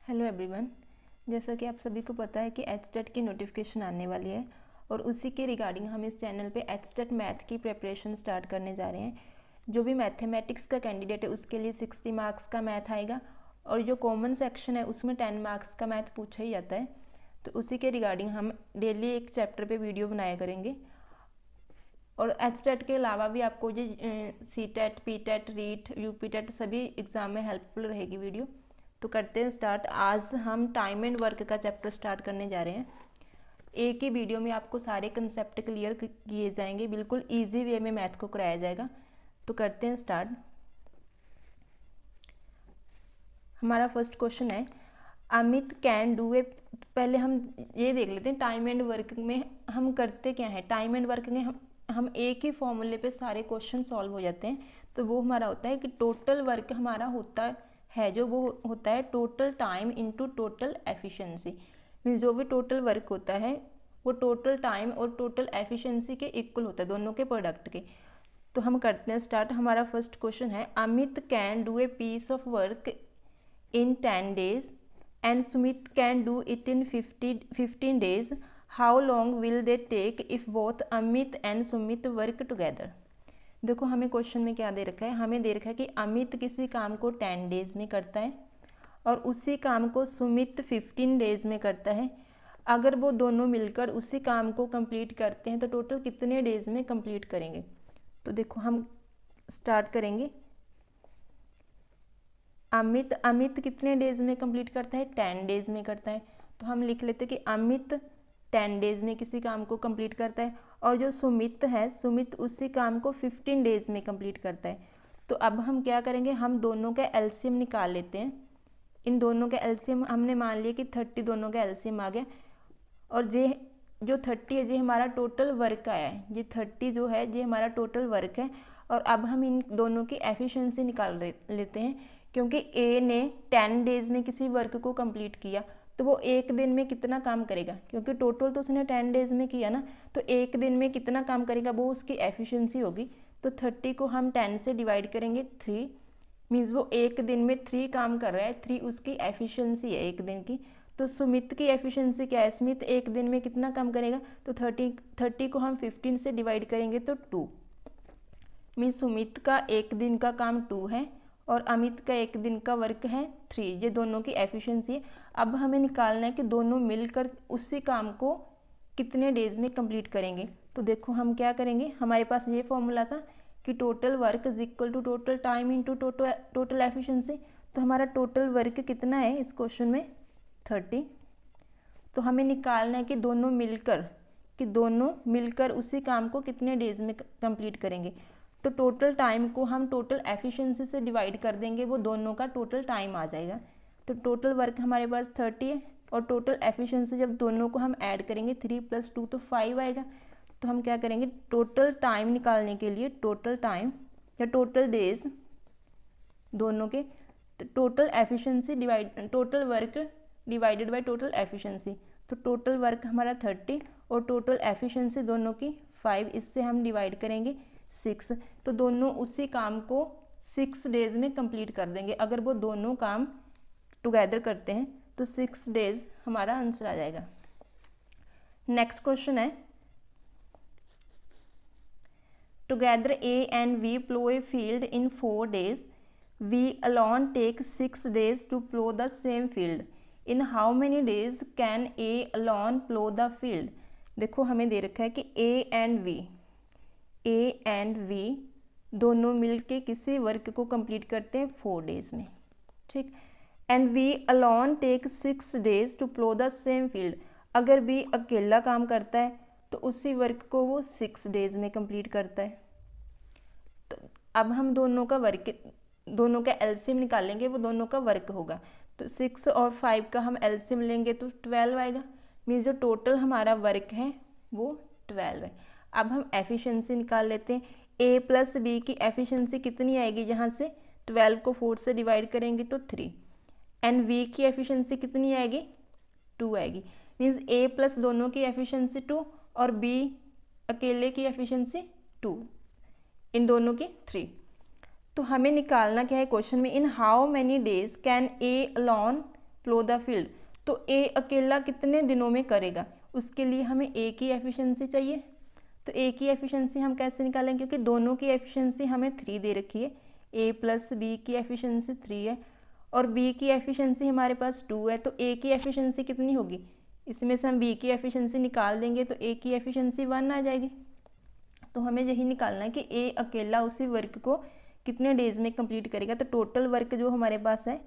Hello everyone. जैसा कि आप सभी को पता है कि एचटेट की नोटिफिकेशन आने वाली है और उसी के रिगार्डिंग हम इस चैनल पे एचटेट मैथ की प्रिपरेशन स्टार्ट करने जा रहे हैं। जो भी मैथमेटिक्स का कैंडिडेट है उसके लिए 60 मार्क्स का मैथ आएगा और जो कॉमन सेक्शन है उसमें 10 मार्क्स का मैथ पूछा ही जाता है। तो उसी के रिगार्डिंग हम डेली एक चैप्टर पर वीडियो बनाया करेंगे। और एचटेट के अलावा भी आपको जो सीटेट, पीटेट, रीट, यूपीटेट सभी एग्ज़ाम में हेल्पफुल रहेगी वीडियो। तो करते हैं स्टार्ट। आज हम टाइम एंड वर्क का चैप्टर स्टार्ट करने जा रहे हैं। एक ही वीडियो में आपको सारे कंसेप्ट क्लियर किए जाएंगे, बिल्कुल इजी वे में मैथ को कराया जाएगा। तो करते हैं स्टार्ट। हमारा फर्स्ट क्वेश्चन है अमित कैन डू ए। पहले हम ये देख लेते हैं टाइम एंड वर्क में हम करते क्या है। टाइम एंड वर्क में हम एक ही फॉर्मूले पे सारे क्वेश्चन सॉल्व हो जाते हैं। तो वो हमारा होता है कि टोटल वर्क हमारा होता है जो वो होता है total time into total efficiency. Means जो भी टोटल वर्क होता है वो टोटल टाइम और टोटल एफिशिएंसी के इक्वल होता है, दोनों के प्रोडक्ट के। तो हम करते हैं स्टार्ट। हमारा फर्स्ट क्वेश्चन है Amit can do a piece of work in 10 days and Sumit can do it in 15 days. How long will they take if both Amit and Sumit work together? देखो हमें question में क्या दे रखा है। हमें दे रखा है कि अमित किसी काम को 10 डेज में करता है और उसी काम को सुमित 15 डेज में करता है। अगर वो दोनों मिलकर उसी काम को कंप्लीट करते हैं तो टोटल कितने डेज में कंप्लीट करेंगे। तो देखो हम स्टार्ट करेंगे। अमित कितने डेज में कंप्लीट करता है, 10 डेज में करता है। तो हम लिख लेते कि अमित 10 डेज में किसी काम को कंप्लीट करता है और जो सुमित है, सुमित उसी काम को 15 डेज में कंप्लीट करता है। तो अब हम क्या करेंगे, हम दोनों का एलसीएम निकाल लेते हैं। इन दोनों का एलसीएम हमने मान लिया कि 30 दोनों का एलसीएम आ गया और जो 30 है ये हमारा टोटल वर्क आया है। ये 30 जो है ये हमारा टोटल वर्क है। और अब हम इन दोनों की एफिशिएंसी निकाल लेते हैं, क्योंकि ए ने 10 डेज में किसी वर्क को कंप्लीट किया तो वो एक दिन में कितना काम करेगा, क्योंकि टोटल तो उसने 10 डेज में किया ना, तो एक दिन में कितना काम करेगा वो उसकी एफिशिएंसी होगी। तो 30 को हम 10 से डिवाइड करेंगे 3, मीन्स वो एक दिन में 3 काम कर रहा है। 3 उसकी एफिशिएंसी है एक दिन की। तो सुमित की एफिशिएंसी क्या है, सुमित एक दिन में कितना काम करेगा। तो 30 को हम 15 से डिवाइड करेंगे तो 2, मीन्स सुमित का एक दिन का काम 2 है और अमित का एक दिन का वर्क है 3। ये दोनों की एफिशिएंसी है। अब हमें निकालना है कि दोनों मिलकर उसी काम को कितने डेज में कंप्लीट करेंगे। तो देखो हम क्या करेंगे, हमारे पास ये फॉर्मूला था कि total work is equal to total time into total efficiency. तो हमारा टोटल वर्क कितना है इस क्वेश्चन में, 30। तो हमें निकालना है कि दोनों मिलकर उसी काम को कितने डेज में कंप्लीट करेंगे। तो टोटल टाइम को हम टोटल एफिशिएंसी से डिवाइड कर देंगे, वो दोनों का टोटल टाइम आ जाएगा। तो टोटल वर्क हमारे पास 30 है और टोटल एफिशिएंसी जब दोनों को हम ऐड करेंगे 3 + 2 तो 5 आएगा। तो हम क्या करेंगे, टोटल टाइम निकालने के लिए टोटल टाइम या टोटल डेज दोनों के total efficiency total work divided by total efficiency. तो टोटल वर्क हमारा 30 और टोटल एफिशिएंसी दोनों की 5, इससे हम डिवाइड करेंगे 6। तो दोनों उसी काम को 6 डेज में कंप्लीट कर देंगे। अगर वो दोनों काम टुगेदर करते हैं तो 6 डेज हमारा आंसर आ जाएगा। नेक्स्ट क्वेश्चन है together A and B plough a field in 4 days. We alone take 6 days to plow the same field. In how many days can A alone plow the field? देखो हमें दे रखा है कि ए and we दोनों मिलके किसी work को complete करते हैं 4 डेज में, ठीक। And B alone take 6 days to plough the same field. अगर वी अकेला काम करता है तो उसी वर्क को वो 6 डेज में कंप्लीट करता है। तो अब हम दोनों का एलसीएम निकालेंगे, वो दोनों का वर्क होगा। तो 6 और 5 का हम एलसीएम लेंगे तो 12 आएगा। मीन्स जो टोटल हमारा वर्क है वो 12 है। अब हम एफिशिएंसी निकाल लेते हैं। ए + बी की एफिशिएंसी कितनी आएगी, यहाँ से 12 को 4 से डिवाइड करेंगे तो 3। एंड वी की एफिशिएंसी कितनी आएगी, 2 आएगी। मीन्स ए + दोनों की एफिशिएंसी 2 और बी अकेले की एफिशिएंसी 2, इन दोनों की 3। तो हमें निकालना क्या है क्वेश्चन में, in how many days can A alone plough the field, तो ए अकेला कितने दिनों में करेगा, उसके लिए हमें ए की एफिशिएंसी चाहिए। तो ए की एफिशिएंसी हम कैसे निकालेंगे, क्योंकि दोनों की एफिशिएंसी हमें 3 दे रखी है, ए प्लस बी की एफिशिएंसी 3 है और बी की एफिशिएंसी हमारे पास 2 है, तो ए की एफिशिएंसी कितनी होगी, इसमें से हम बी की एफिशिएंसी निकाल देंगे तो ए की एफिशिएंसी 1 आ जाएगी। तो हमें यही निकालना है कि ए अकेला उसी वर्क को कितने डेज में कंप्लीट करेगा। तो टोटल वर्क जो हमारे पास है,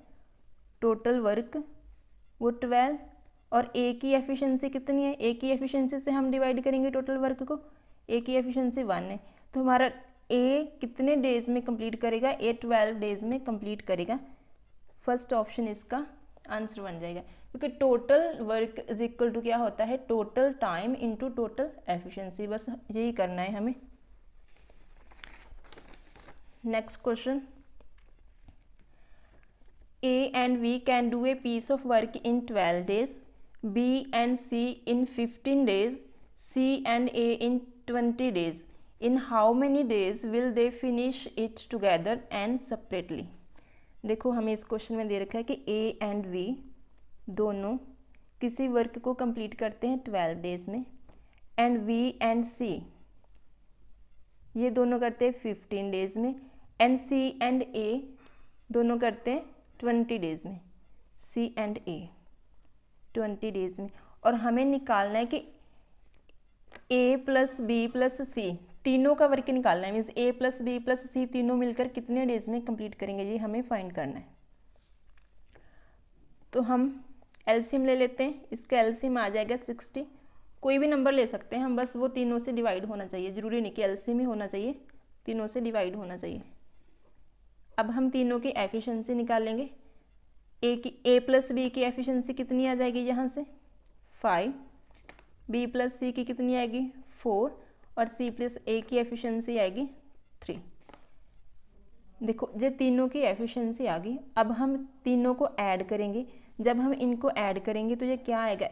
टोटल वर्क वो 12 और ए की एफिशिएंसी कितनी है, ए की एफिशिएंसी से हम डिवाइड करेंगे टोटल वर्क को, ए की एफिशिएंसी 1 है, तो हमारा ए कितने डेज में कंप्लीट करेगा, ए 12 डेज में कंप्लीट करेगा। फर्स्ट ऑप्शन इसका आंसर बन जाएगा, क्योंकि total work is equal to क्या होता है, total time into total efficiency, बस यही करना है हमें। Next question, A and B can do a piece of work in 12 days, B and C in 15 days, C and A in 20 days. In how many days will they finish it together and separately? देखो हमें इस question में दे रखा है कि A and B दोनों किसी work को कंप्लीट करते हैं 12 डेज में, एंड B and C ये दोनों करते हैं 15 डेज में, एंड C and A दोनों करते हैं 20 डेज में, C एंड A 20 डेज में। और हमें निकालना है कि A plus B plus C तीनों का वर्क निकालना है, means A plus B plus C तीनों मिलकर कितने डेज में कंप्लीट करेंगे, ये हमें फाइंड करना है। तो हम एलसीएम ले लेते हैं, इसका एलसीएम आ जाएगा 60, कोई भी नंबर ले सकते हैं हम, बस वो तीनों से डिवाइड होना चाहिए, जरूरी नहीं कि एलसीएम ही होना चाहिए, तीनों से डिवाइड होना चाहिए। अब हम तीनों की एफिशिएंसी निकालेंगे, ए प्लस बी की एफिशिएंसी कितनी आ जाएगी यहाँ से 5, बी प्लस सी की कितनी आएगी 4 और सी प्लस ए की एफिशिएंसी आएगी 3। देखो ये तीनों की एफिशिएंसी आ गई। अब हम तीनों को ऐड करेंगे, जब हम इनको ऐड करेंगे तो ये क्या आएगा,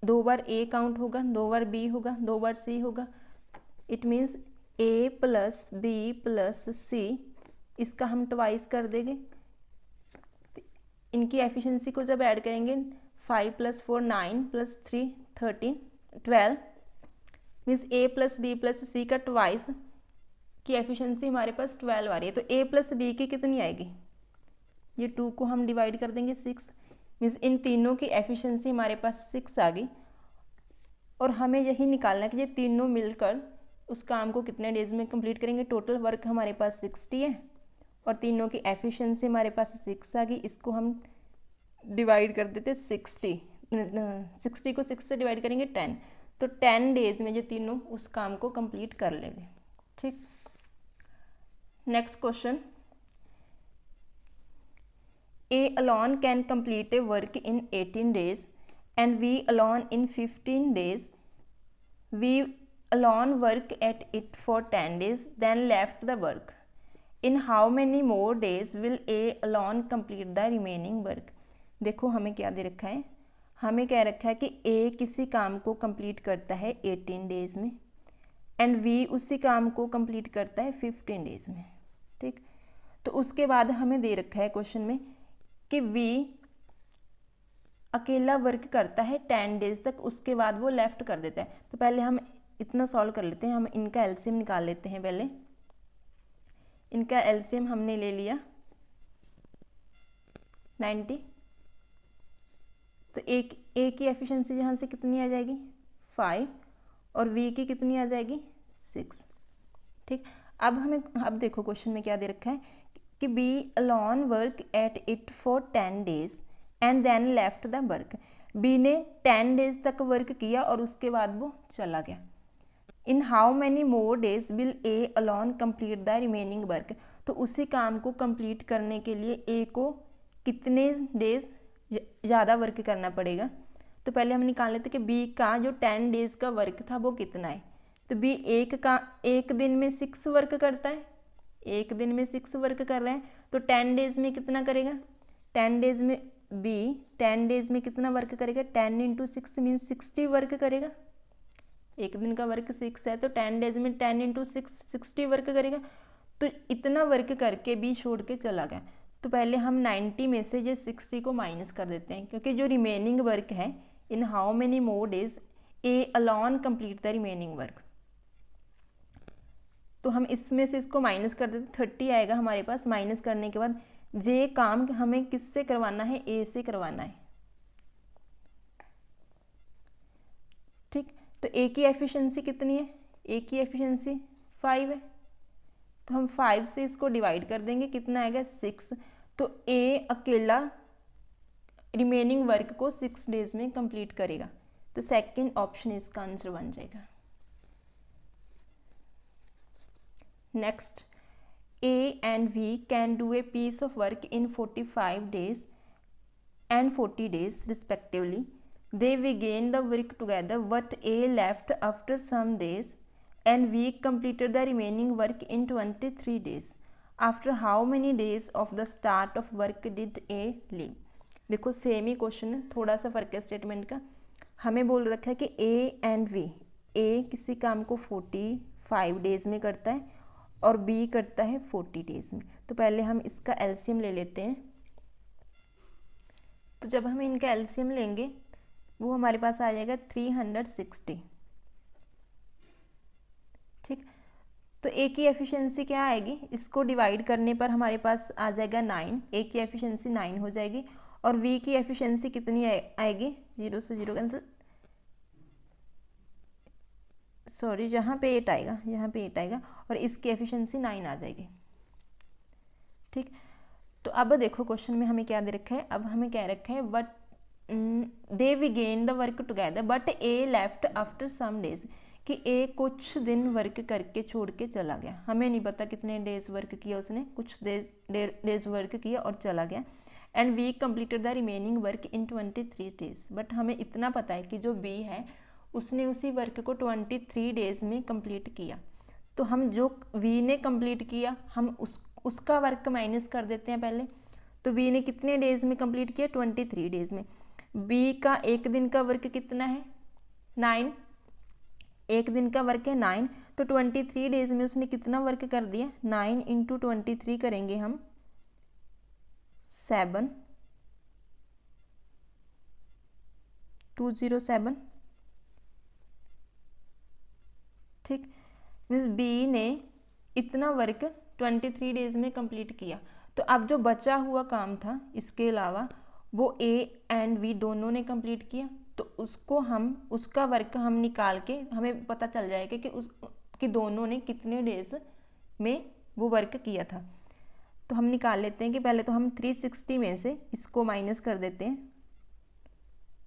2 बार ए काउंट होगा, 2 बार बी होगा, 2 बार सी होगा, it means A plus B plus C, इसका हम ट्वाइस कर देंगे। इनकी एफिशिएंसी को जब ऐड करेंगे 5 + 4 9 + 3 13 12, means A plus B plus सी का ट्वाइस की एफिशिएंसी हमारे पास 12 आ रही है। तो ए प्लस बी की कितनी आएगी, ये 2 को हम डिवाइड कर देंगे 6, मीन्स इन तीनों की एफिशिएंसी हमारे पास 6 आ गई। और हमें यही निकालना है कि ये तीनों मिलकर उस काम को कितने डेज में कंप्लीट करेंगे। टोटल वर्क हमारे पास 60 है और तीनों की एफिशिएंसी हमारे पास 6 आ गई। इसको हम डिवाइड कर देते 60 को 6 से डिवाइड करेंगे 10, तो 10 डेज में ये तीनों उस काम को कंप्लीट कर लेंगे। ठीक, next question, A alone can complete a work in 18 days and B alone in 15 days. We alone work at it for 10 days, then left the work. In how many more days will A alone complete the remaining work? देखो हमें क्या दे रखा है, हमें कह रखा है कि A किसी काम को कंप्लीट करता है 18 डेज में एंड B उसी काम को कंप्लीट करता है 15 डेज में। ठीक, तो उसके बाद हमें दे रखा है क्वेश्चन में कि B अकेला वर्क करता है 10 डेज तक, उसके बाद वो लेफ्ट कर देता है। तो पहले हम इतना सॉल्व कर लेते हैं, हम इनका एलसीएम निकाल लेते हैं। पहले इनका एलसीएम हमने ले लिया 90, तो ए की एफिशिएंसी यहाँ से कितनी आ जाएगी 5 और V की कितनी आ जाएगी 6। ठीक, अब देखो क्वेश्चन में क्या दे रखा है कि B alone work at it for 10 days and then left the work. B ने 10 डेज तक वर्क किया और उसके बाद वो चला गया। In how many more days will A alone complete the remaining work? तो उसी काम को कंप्लीट करने के लिए A को कितने डेज ज़्यादा वर्क करना पड़ेगा। तो पहले हम निकाल लेते कि B का जो 10 डेज का वर्क था वो कितना है। तो B एक दिन में 6 वर्क करता है, एक दिन में 6 वर्क कर रहे हैं, तो 10 डेज में कितना करेगा, 10 डेज में B 10 डेज में कितना वर्क करेगा, 10 × 6 मीन्स 60 वर्क करेगा। एक दिन का वर्क 6 है तो 10 डेज में 10 × 6 60 वर्क करेगा। तो इतना वर्क करके B छोड़ के चला गया, तो पहले हम 90 में से ये 60 को माइनस कर देते हैं, क्योंकि जो रिमेनिंग वर्क है, in how many more days A alone complete the remaining work, तो हम इसमें से इसको माइनस कर देते, 30 आएगा हमारे पास। माइनस करने के बाद ये काम हमें किससे करवाना है, ए से करवाना है। ठीक, तो ए की एफिशिएंसी कितनी है, ए की एफिशिएंसी 5 है, तो हम 5 से इसको डिवाइड कर देंगे, कितना आएगा 6। तो ए अकेला रिमेनिंग वर्क को 6 डेज में कंप्लीट करेगा, तो सेकंड ऑप्शन इसका आंसर बन जाएगा। Next, A and V can do a piece of work in 45 days and 40 days respectively. They began the work together, but A left after some days and V completed the remaining work in 23 days. After how many days of the start of work did A leave? देखो same ही question है, थोड़ा सा फर्क है statement का। हमें बोल रखा है कि A and V, A किसी काम को 45 डेज में करता है और बी करता है 40 डेज में। तो पहले हम इसका एलसीएम ले लेते हैं। तो जब हम इनका एलसीएम लेंगे वो हमारे पास आ जाएगा 360। ठीक, तो ए की एफिशिएंसी क्या आएगी, इसको डिवाइड करने पर हमारे पास आ जाएगा 9, ए की एफिशिएंसी 9 हो जाएगी। और वी की एफिशिएंसी कितनी आएगी, 0 से 0 कैंसिल, सॉरी यहाँ पे 8 आएगा, यहाँ पे 8 आएगा, और इसकी एफिशिएंसी 9 आ जाएगी। ठीक, तो अब देखो क्वेश्चन में हमें क्या दे रखा है, अब हमें क्या रखा है, but they began the work together but A left after some days, कि ए कुछ दिन वर्क करके छोड़ के चला गया। हमें नहीं पता कितने डेज वर्क किया उसने, कुछ डेज वर्क किया और चला गया। And B completed the remaining work in 23 days, but हमें इतना पता है कि जो बी है उसने उसी वर्क को 23 डेज में कंप्लीट किया। तो हम जो वी ने कंप्लीट किया हम उसका वर्क माइनस कर देते हैं पहले। तो बी ने कितने डेज में कंप्लीट किया, 23 डेज में। बी का एक दिन का वर्क कितना है, 9, एक दिन का वर्क है 9, तो 23 डेज में उसने कितना वर्क कर दिया, 9 × 23 करेंगे हम 7, 207। ठीक, मीन्स बी ने इतना वर्क 23 डेज में कंप्लीट किया। तो अब जो बचा हुआ काम था इसके अलावा वो ए एंड वी दोनों ने कंप्लीट किया, तो उसको हम उसका वर्क हम निकाल के हमें पता चल जाएगा कि दोनों ने कितने डेज में वो वर्क किया था। तो हम निकाल लेते हैं कि पहले तो हम 360 में से इसको माइनस कर देते हैं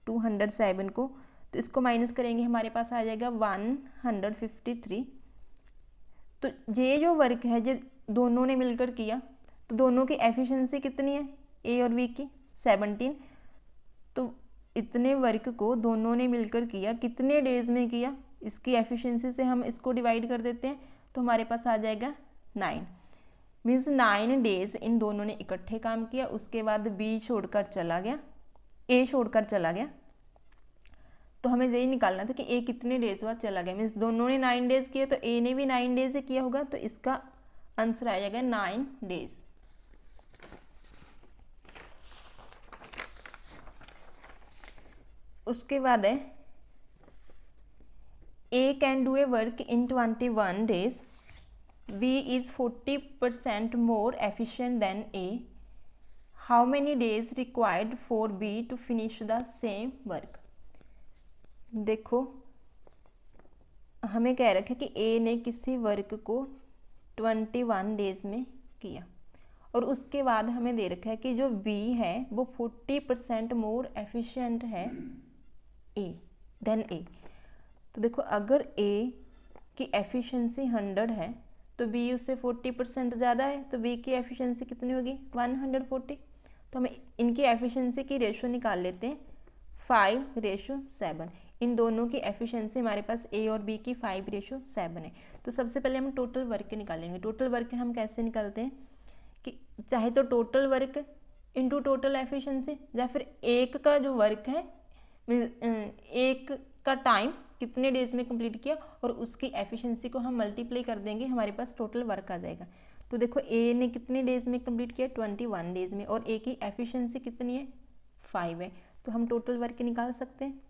207 को, तो इसको माइनस करेंगे हमारे पास आ जाएगा 153। तो ये जो वर्क है ये दोनों ने मिलकर किया, तो दोनों की एफिशिएंसी कितनी है, ए और बी की 17। तो इतने वर्क को दोनों ने मिलकर किया, कितने डेज में किया, इसकी एफिशिएंसी से हम इसको डिवाइड कर देते हैं, तो हमारे पास आ जाएगा 9। मीन्स 9 डेज इन दोनों ने इकट्ठे काम किया। उसके बाद बी छोड़कर चला गया, ए छोड़कर चला गया, तो हमें यही निकालना था कि ए कितने डेज बाद चला गया। मीन्स दोनों ने 9 डेज किए, तो ए ने भी 9 डेज ही किया होगा, तो इसका आंसर आ जाएगा 9 डेज। उसके बाद है A can do a work in 21 days, B is 40% more efficient than A, how many days required for B to finish the same work. देखो हमें कह रखा है कि ए ने किसी वर्क को 21 डेज में किया, और उसके बाद हमें दे रखा है कि जो बी है वो 40% मोर एफिशिएंट है ए देन ए। तो देखो अगर ए की एफिशिएंसी 100 है तो बी उससे 40% ज़्यादा है, तो बी की एफिशिएंसी कितनी होगी, 140। तो हमें इनकी एफिशिएंसी की रेशो निकाल लेते हैं 5:7। इन दोनों की एफिशिएंसी हमारे पास ए और बी की 5:7 है। तो सबसे पहले हम टोटल वर्क निकालेंगे। टोटल वर्क हम कैसे निकालते हैं कि चाहे तो total work into total efficiency, या फिर एक का जो वर्क है एक का टाइम कितने डेज में कंप्लीट किया और उसकी एफिशिएंसी को हम मल्टीप्लाई कर देंगे, हमारे पास टोटल वर्क आ जाएगा। तो देखो ए ने कितने डेज में कंप्लीट किया, 21 डेज में, और ए की एफिशिएंसी कितनी है, 5 है। तो हम टोटल वर्क निकाल सकते हैं।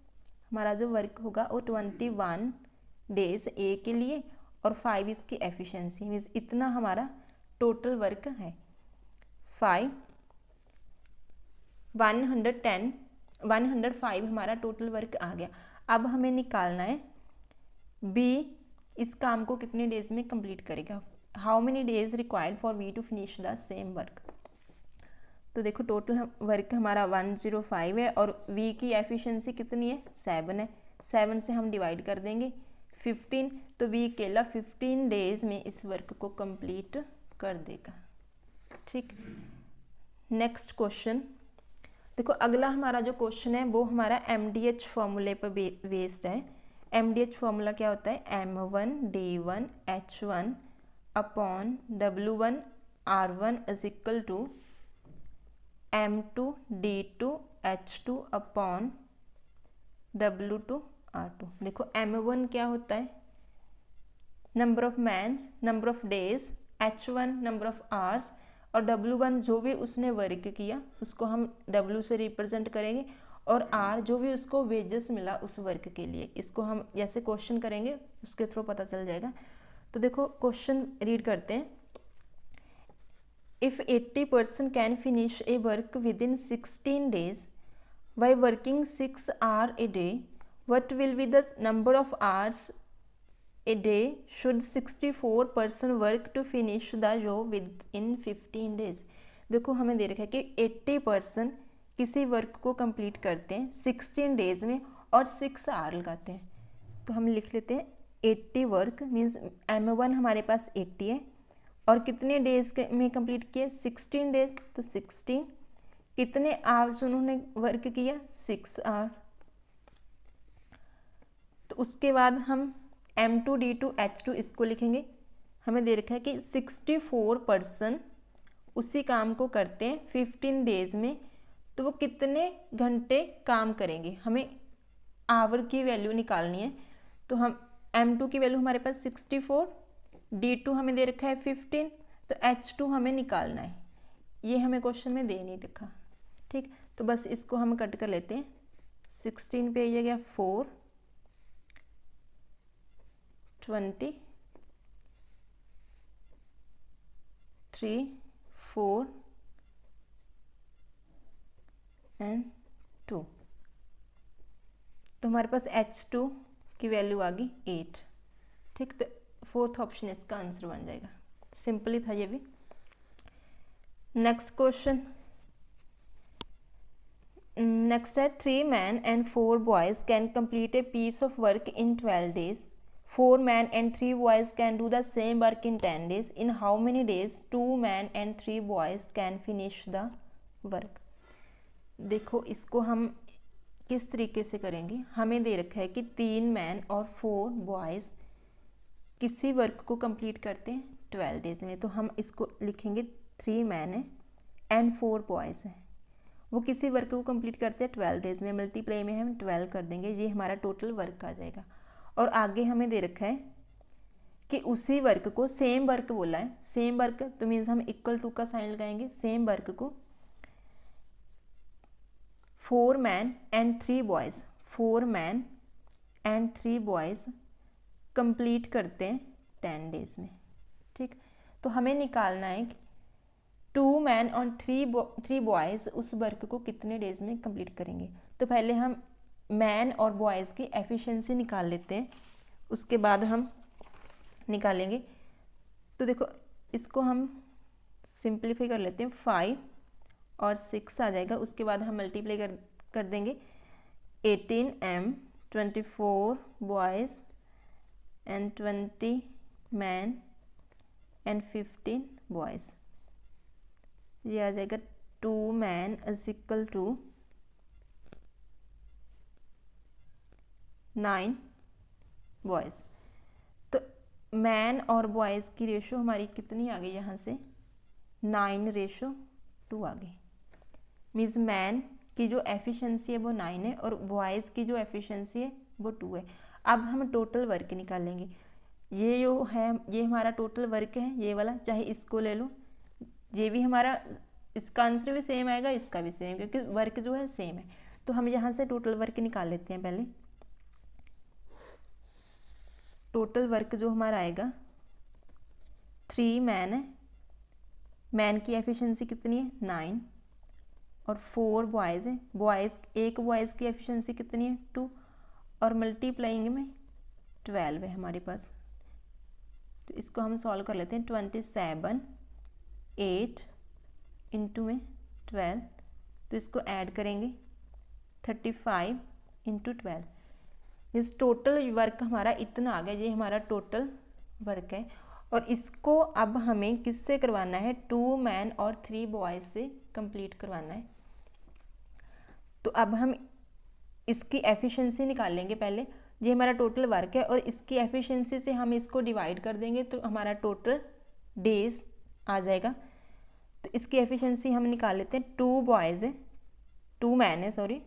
हमारा जो वर्क होगा वो 21 डेज ए के लिए और 5 इसकी एफिशिएंसी, मीन्स इतना हमारा टोटल वर्क है। 105 हमारा टोटल वर्क आ गया। अब हमें निकालना है बी इस काम को कितने डेज में कंप्लीट करेगा, how many days required for B to finish the same work. तो देखो टोटल वर्क हमारा 105 है और वी की एफिशिएंसी कितनी है, 7 है। 7 से हम डिवाइड कर देंगे 15, तो वी अकेला 15 डेज में इस वर्क को कंप्लीट कर देगा। ठीक, नेक्स्ट क्वेश्चन देखो, अगला हमारा जो क्वेश्चन है वो हमारा MDH फॉर्मूले पर बेस्ड है। MDH फॉर्मूला क्या होता है, M1D1H1 upon W1 R1 is equal to M2D2H2 upon W2 R2। देखो M1 क्या होता है, number of mans, number of days, H1 number of hours, और W1 जो भी उसने वर्क किया उसको हम W से रिप्रेजेंट करेंगे, और R जो भी उसको वेजेस मिला उस वर्क के लिए। इसको हम जैसे क्वेश्चन करेंगे उसके थ्रू पता चल जाएगा। तो देखो क्वेश्चन रीड करते हैं। If 80% can finish A work with in 16 days by working 6 hours a day, what will be the number of hours a day should 64% work to finish the job within 15 days। देखो हमें दे रखा है कि 80% किसी work को complete करते हैं 16 days में और 6 आवर लगाते हैं। तो हम लिख लेते हैं 80 वर्क, मीन्स M1 हमारे पास 80 है और कितने डेज में कंप्लीट किए, 16 डेज। तो 16 कितने आवर्स उन्होंने वर्क किया, 6 आवर। तो उसके बाद हम M2D2H2 इसको लिखेंगे। हमें दे रखा है कि 64% उसी काम को करते हैं 15 डेज में, तो वो कितने घंटे काम करेंगे, हमें आवर की वैल्यू निकालनी है। तो हम M2 की वैल्यू हमारे पास 64, D2 हमें दे रखा है 15, तो H2 हमें निकालना है। ये हमें क्वेश्चन में दे नहीं रखा। ठीक, तो बस इसको हम कट कर लेते हैं। 16 पे ये गया 4, 20, 3, 4 एंड 2। तो हमारे पास H2 की वैल्यू आ गई 8। ठीक, तो फोर्थ ऑप्शन इसका आंसर बन जाएगा। सिंपली था ये भी। नेक्स्ट क्वेश्चन, नेक्स्ट है 3 men and 4 boys can complete a piece of work in 12 days। 4 men and 3 boys can do the same work in 10 days. In how many days 2 men and 3 boys can finish the work? देखो इसको हम किस तरीके से करेंगे। हमें दे रखा है कि 3 मैन और 4 बॉयज़ किसी वर्क को कंप्लीट करते हैं 12 डेज में। तो हम इसको लिखेंगे 3 मैन है एंड 4 बॉयज़ हैं, वो किसी वर्क को कंप्लीट करते हैं 12 डेज में। मल्टीप्लाई में हम 12 कर देंगे, ये हमारा टोटल वर्क आ जाएगा। और आगे हमें दे रखा है कि उसी वर्क को, सेम वर्क बोला है, सेम वर्क तो मीन्स हम इक्वल टू का साइन लगाएंगे। सेम वर्क को 4 man and 3 boys, 4 man and 3 boys complete करते हैं 10 डेज में। ठीक, तो हमें निकालना है कि 2 मैन और 3 बॉयज़ उस वर्क को कितने डेज में कंप्लीट करेंगे। तो पहले हम मैन और बॉयज़ की एफिशिएंसी निकाल लेते हैं, उसके बाद हम निकालेंगे। तो देखो इसको हम सिंप्लीफाई कर लेते हैं, 5 और 6 आ जाएगा। उसके बाद हम मल्टीप्लाई कर देंगे 18M, 24 boys and 20 man and 15 boys. ये आ जाएगा 2 man is equal to 9 boys. तो मैन और बॉयज़ की रेशो हमारी कितनी आ गई, यहाँ से 9:2 आ गई। मीन्स मैन की जो एफिशिएंसी है वो 9 है और बॉयज़ की जो एफिशिएंसी है वो 2 है। अब हम टोटल वर्क निकालेंगे। ये जो है ये हमारा टोटल वर्क है, ये वाला, चाहे इसको ले लो, ये भी हमारा, इसका आंसर भी सेम आएगा, इसका भी सेम, क्योंकि वर्क जो है सेम है। तो हम यहाँ से टोटल वर्क निकाल लेते हैं पहले। टोटल वर्क जो हमारा आएगा 3 मैन है, मैन की एफिशिएंसी कितनी है 9, और 4 बॉयज़ हैं, एक बॉयज़ की एफिशिएंसी कितनी है 2, और मल्टीप्लाइंग में 12 है हमारे पास। तो इसको हम सॉल्व कर लेते हैं। 27 8 इंटू में 12, तो इसको ऐड करेंगे 35 इंटू 12, इस टोटल वर्क हमारा इतना आ गया। ये हमारा टोटल वर्क है, और इसको अब हमें किससे करवाना है, 2 मैन और 3 बॉयज़ से कंप्लीट करवाना है। तो अब हम इसकी एफिशिएंसी निकाल लेंगे पहले। ये हमारा टोटल वर्क है, और इसकी एफिशिएंसी से हम इसको डिवाइड कर देंगे, तो हमारा टोटल डेज आ जाएगा। तो इसकी एफिशिएंसी हम निकाल लेते हैं। 2 मैन है सॉरी,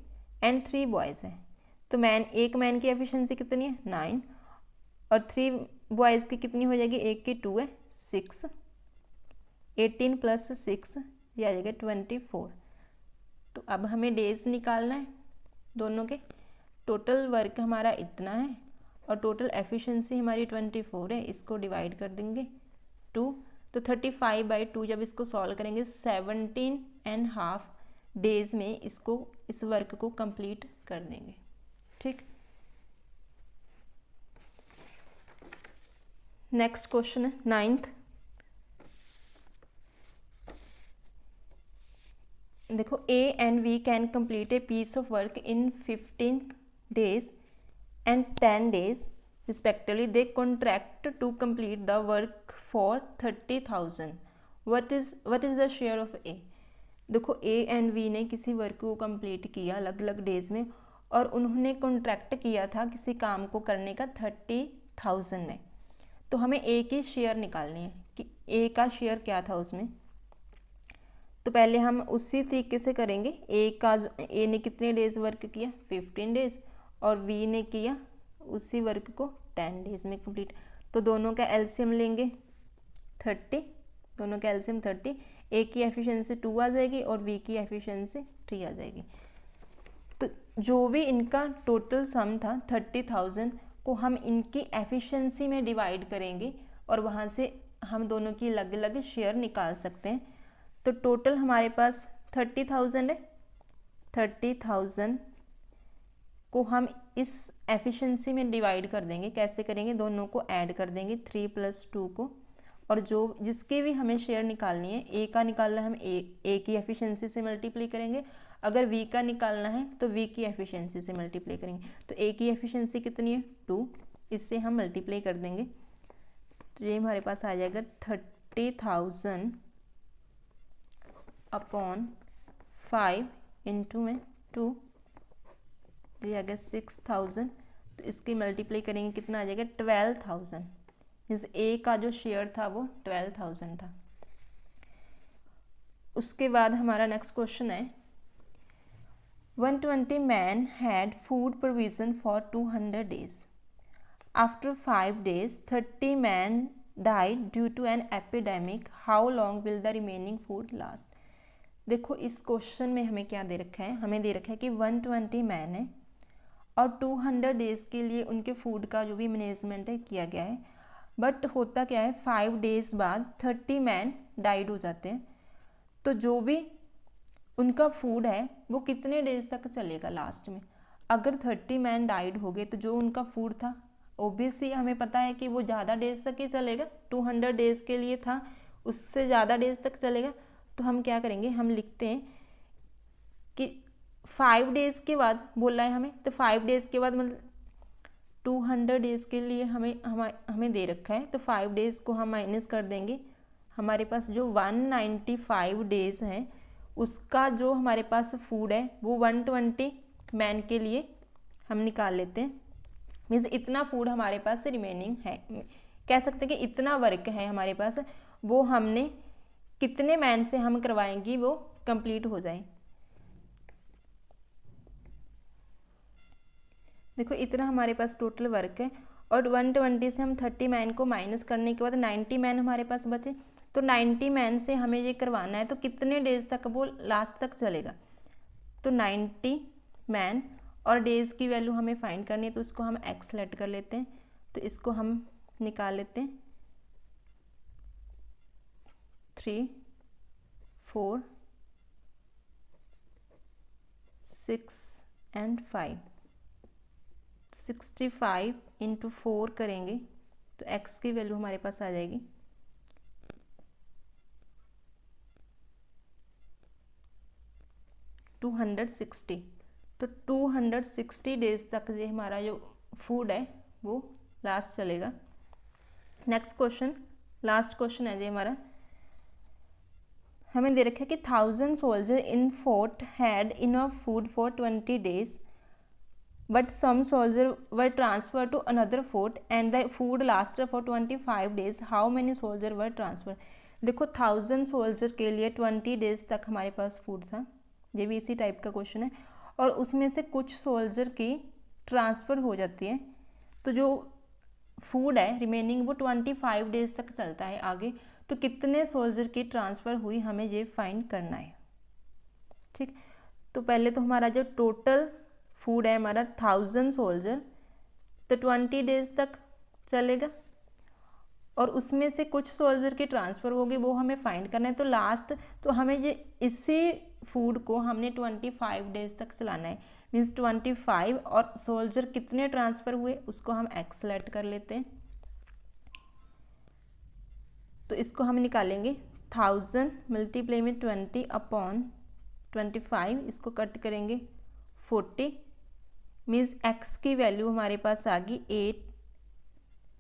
एंड 3 बॉयज़ हैं। तो एक मैन की एफिशिएंसी कितनी है 9, और 3 बॉयज़ की कितनी हो जाएगी, एक की 2 है 6, 18 प्लस 6 ये आ जाएगा 24। तो अब हमें डेज निकालना है दोनों के। टोटल वर्क हमारा इतना है, और टोटल एफिशिएंसी हमारी 24 है, इसको डिवाइड कर देंगे 2, तो 35/2 जब इसको सॉल्व करेंगे 17.5 डेज में इस वर्क को कंप्लीट कर देंगे। ठीक, नेक्स्ट क्वेश्चन है 9th। देखो, A and V can complete a piece of work in 15 days and 10 days respectively. They contract to complete the work for 30,000. What is the share of A? देखो, A and V ने किसी work को complete किया अलग अलग days में, और उन्होंने कॉन्ट्रैक्ट किया था किसी काम को करने का 30,000 में। तो हमें A की शेयर निकालनी है कि A का शेयर क्या था उसमें। तो पहले हम उसी तरीके से करेंगे। A ने कितने डेज वर्क किया 15 डेज, और V ने किया उसी वर्क को 10 डेज में कंप्लीट। तो दोनों का एलसीएम लेंगे 30, दोनों का एलसीएम 30। A की एफिशिएंसी 2 आ जाएगी, और V की एफिशिएंसी 3 आ जाएगी। तो जो भी इनका टोटल सम था 30,000 को हम इनकी एफिशिएंसी में डिवाइड करेंगे, और वहाँ से हम दोनों की अलग अलग शेयर निकाल सकते हैं। तो टोटल हमारे पास 30,000 है। 30,000 को हम इस एफिशिएंसी में डिवाइड कर देंगे। कैसे करेंगे, दोनों को ऐड कर देंगे 3 + 2 को, और जो जिसकी भी हमें शेयर निकालनी है, ए का निकालना है हम ए की एफिशिएंसी से मल्टीप्लाई करेंगे। अगर वी का निकालना है तो वी की एफिशिएंसी से मल्टीप्लाई करेंगे। तो ए की एफिशिएंसी कितनी है 2, इससे हम मल्टीप्लाई कर देंगे। तो ये हमारे पास आ जाएगा 30,000 अपॉन 5 इंटू में 2, ये आ गया 6,000। तो इसकी मल्टीप्लाई करेंगे, कितना आ जाएगा 12,000। मीन्स ए का जो शेयर था वो 12,000 था। उसके बाद हमारा नेक्स्ट क्वेश्चन है 120 man had food provision for 200 days. After 5 days 30 man died due to an epidemic. How long will the remaining food last. देखो, इस क्वेश्चन में हमें क्या दे रखा है, हमें दे रखा है कि 120 मैन है, और 200 डेज़ के लिए उनके फूड का जो भी मैनेजमेंट है किया गया है। बट होता क्या है, 5 days बाद 30 मैन डाइड हो जाते हैं। तो जो भी उनका फूड है वो कितने डेज तक चलेगा लास्ट में। अगर 30 मैन डाइड हो गए तो जो उनका फूड था ओबियसली हमें पता है कि वो ज़्यादा डेज तक ही चलेगा। 200 डेज़ के लिए था, उससे ज़्यादा डेज तक चलेगा। तो हम क्या करेंगे, हम लिखते हैं कि 5 days के बाद बोला है हमें, तो 5 days के बाद मतलब 200 डेज़ के लिए हमें दे रखा है। तो 5 days को हम माइनस कर देंगे। हमारे पास जो 195 डेज़ हैं उसका जो हमारे पास फूड है वो 120 मैन के लिए हम निकाल लेते हैं। मीन्स इतना फूड हमारे पास रिमेनिंग है, कह सकते हैं कि इतना वर्क है हमारे पास, वो हमने कितने मैन से हम करवाएंगी वो कंप्लीट हो जाए। देखो, इतना हमारे पास टोटल वर्क है, और 120 से हम 30 मैन को माइनस करने के बाद 90 मैन हमारे पास बचे। तो 90 मैन से हमें ये करवाना है, तो कितने डेज तक वो लास्ट तक चलेगा। तो 90 मैन और डेज़ की वैल्यू हमें फाइंड करनी है, तो उसको हम एक्स सेलेक्ट कर लेते हैं। तो इसको हम निकाल लेते हैं 3, 4, 6 एंड 5। 65 इंटू 4 करेंगे तो x की वैल्यू हमारे पास आ जाएगी 260। तो 260 डेज तक ये हमारा जो फूड है वो लास्ट चलेगा। नेक्स्ट क्वेश्चन, लास्ट क्वेश्चन है जी हमारा। हमें दे रखा है कि 1000 soldier in fort had enough food for 20 days but some soldiers were transferred to another fort and the food lasted for 25 days. How many soldiers were transferred? देखो 1000 soldier के लिए 20 days तक हमारे पास फूड था, ये भी इसी टाइप का क्वेश्चन है, और उसमें से कुछ सोल्जर की ट्रांसफ़र हो जाती है, तो जो फूड है रिमेनिंग वो 25 डेज तक चलता है आगे। तो कितने सोल्जर की ट्रांसफ़र हुई हमें ये फाइंड करना है। ठीक, तो पहले तो हमारा जो टोटल फूड है हमारा 1000 सोल्जर, तो 20 डेज तक चलेगा, और उसमें से कुछ सोल्जर की ट्रांसफ़र होगी वो हमें फाइंड करना है। तो लास्ट, तो हमें ये इसी फूड को हमने 25 डेज तक चलाना है, मीन्स 25, और सोल्जर कितने ट्रांसफ़र हुए उसको हम एक्स सेलेक्ट कर लेते हैं। तो इसको हम निकालेंगे 1000 मल्टीप्लाई में 20 अपॉन 25, इसको कट करेंगे 40, मीन्स x की वैल्यू हमारे पास आ गई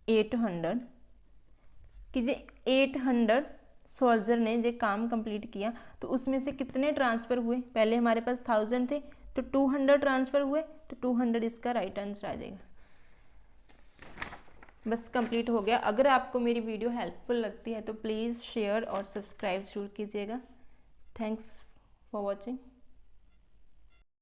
800 कि जे 800 सोल्जर ने जो काम कंप्लीट किया, तो उसमें से कितने ट्रांसफ़र हुए, पहले हमारे पास 1000 थे तो 200 ट्रांसफ़र हुए, तो 200 इसका राइट आंसर आ जाएगा। बस कंप्लीट हो गया। अगर आपको मेरी वीडियो हेल्पफुल लगती है तो प्लीज़ शेयर और सब्सक्राइब जरूर कीजिएगा। Thanks for watching.